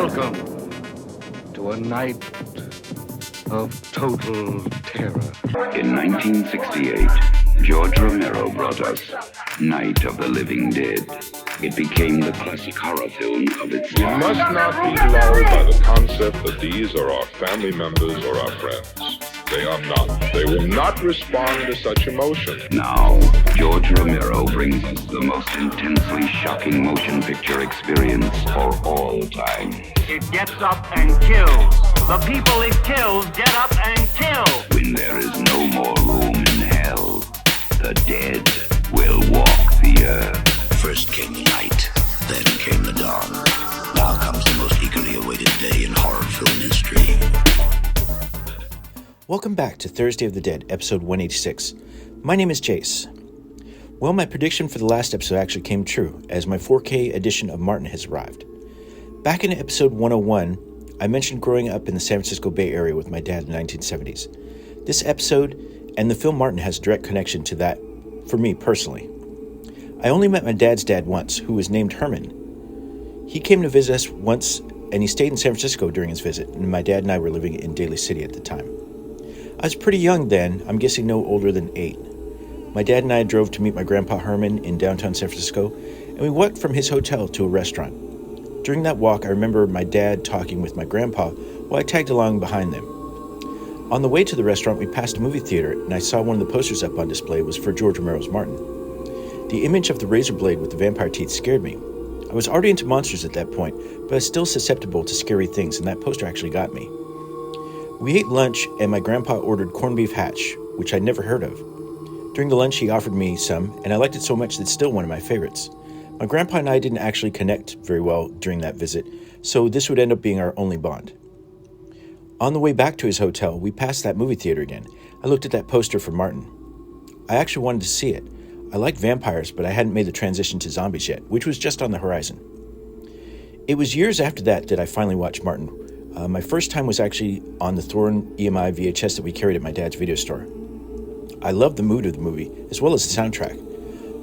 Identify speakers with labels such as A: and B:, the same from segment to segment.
A: Welcome to a night of total terror.
B: In 1968, George Romero brought us Night of the Living Dead. It became the classic horror film of its
C: We
B: time.
C: must not be lulled by the concept that these are our family members or our friends. They are not. They will not respond to such emotion.
B: Now, George Romero brings us the most intensely shocking motion picture experience for all time.
D: It gets up and kills. The people it kills get up and kill.
B: When there is no more room in hell, the dead will walk the earth.
E: First came the night, then came the dawn. Now comes the most eagerly awaited day in horror film history.
F: Welcome back to Thursday of the Dead, episode 186. My name is Jace. Well, my prediction for the last episode actually came true, as my 4K edition of Martin has arrived. Back in episode 101, I mentioned growing up in the San Francisco Bay Area with my dad in the 1970s. This episode and the film Martin has a direct connection to that for me personally. I only met my dad's dad once, who was named Herman. He came to visit us once, and he stayed in San Francisco during his visit, and my dad and I were living in Daly City at the time. I was pretty young then, I'm guessing no older than 8. My dad and I drove to meet my grandpa Herman in downtown San Francisco, and we walked from his hotel to a restaurant. During that walk, I remember my dad talking with my grandpa while I tagged along behind them. On the way to the restaurant, we passed a movie theater, and I saw one of the posters up on display was for George Romero's Martin. The image of the razor blade with the vampire teeth scared me. I was already into monsters at that point, but I was still susceptible to scary things, and that poster actually got me. We ate lunch, and my grandpa ordered corned beef hash, which I'd never heard of. During the lunch, he offered me some, and I liked it so much that it's still one of my favorites. My grandpa and I didn't actually connect very well during that visit, so this would end up being our only bond. On the way back to his hotel, we passed that movie theater again. I looked at that poster for Martin. I actually wanted to see it. I liked vampires, but I hadn't made the transition to zombies yet, which was just on the horizon. It was years after that I finally watched Martin. My first time was actually on the Thorn EMI VHS that we carried at my dad's video store. I loved the mood of the movie, as well as the soundtrack.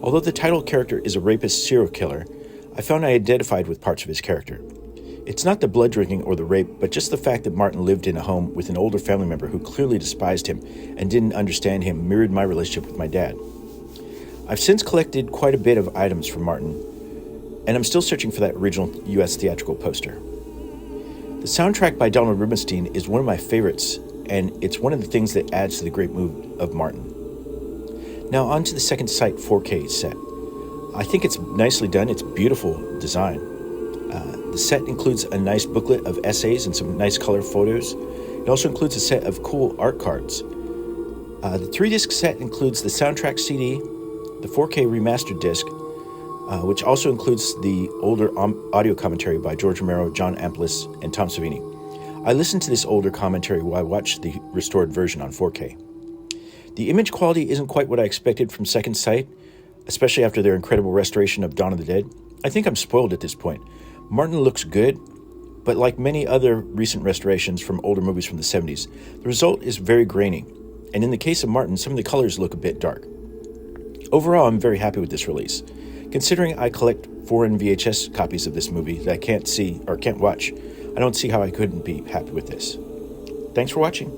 F: Although the title character is a rapist serial killer, I found I identified with parts of his character. It's not the blood drinking or the rape, but just the fact that Martin lived in a home with an older family member who clearly despised him and didn't understand him mirrored my relationship with my dad. I've since collected quite a bit of items from Martin, and I'm still searching for that original US theatrical poster. The soundtrack by Donald Rubinstein is one of my favorites, and it's one of the things that adds to the great mood of Martin. Now on to the Second Sight 4K set. I think it's nicely done. It's beautiful design. The set includes a nice booklet of essays and some nice color photos. It also includes a set of cool art cards. The 3-disc set includes the soundtrack CD, the 4K remastered disc, which also includes the older audio commentary by George Romero, John Amplis, and Tom Savini. I listened to this older commentary while I watched the restored version on 4K. The image quality isn't quite what I expected from Second Sight, especially after their incredible restoration of Dawn of the Dead. I think I'm spoiled at this point. Martin looks good, but like many other recent restorations from older movies from the 70s, the result is very grainy, and in the case of Martin, some of the colors look a bit dark. Overall, I'm very happy with this release. Considering I collect foreign VHS copies of this movie that I can't see or can't watch, I don't see how I couldn't be happy with this. Thanks for watching.